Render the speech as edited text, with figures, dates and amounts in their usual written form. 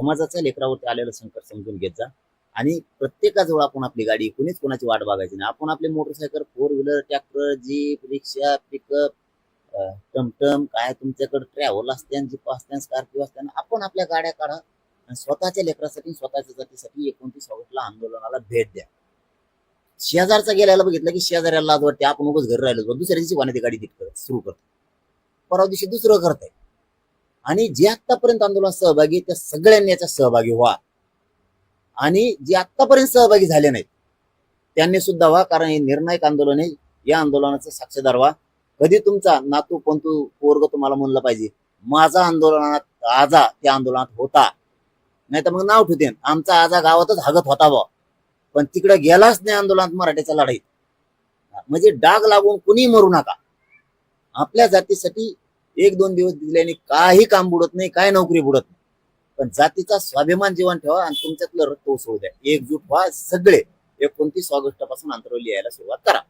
समाजाच्या लेकरावरती आलेलं संकट समजून घेत जा आणि प्रत्येकाजवळ आपण आपली गाडी, कुणीच कोणाची वाट बघायची नाही. आपण आपले motorcycle, four wheeler, tractor, jeep, रिक्षा, पिकअप, टमटम, काय तुमच्याकडे ट्रॅव्हल असते, जीप असते, स्कॉर्पिओ असते, आपण आपल्या गाड्या काढा आणि स्वतःच्या लेकरासाठी, स्वतःच्या जातीसाठी 29 ऑगस्टला आंदोलनाला भेट द्या. शेजारचा गेल्याला बघितलं की शेजाऱ्याला लाज वाटते, आपण उगाच घरी राहिलो, दुसऱ्या दिवशी वाहनाची गाडी सुरू करतो, परवा दिवशी दुसरं करताय. आणि जे आतापर्यंत आंदोलन सहभागी, त्या सगळ्यांनी याच्यात सहभागी व्हा आणि जे आतापर्यंत सहभागी झाले नाहीत त्यांनी सुद्धा व्हा, कारण हे निर्णायक आंदोलन आहे. या आंदोलनाचा साक्षीदार व्हा. कधी तुमचा नातू पंतू पोरग तुम्हाला म्हणलं पाहिजे माझा आंदोलनात आजा त्या आंदोलनात होता, नाही तर मग नाव ठेवते आमचा आजा गावातच हागत होता बा, पण तिकडे गेलाच नाही आंदोलनात मराठीच्या लढाईत. म्हणजे डाग लागून कुणी मरू नका. आपल्या जातीसाठी 1-2 दिवस दिल्याने काही काम बुडत नाही, काय नोकरी बुडत नाही, पण जातीचा स्वाभिमान जीवन ठेवा आणि तुमच्यातलं रक्त उसळू द्या. एकजूट व्हा सगळे. 29 ऑगस्ट पासून आंतरवली यायला सुरुवात करा.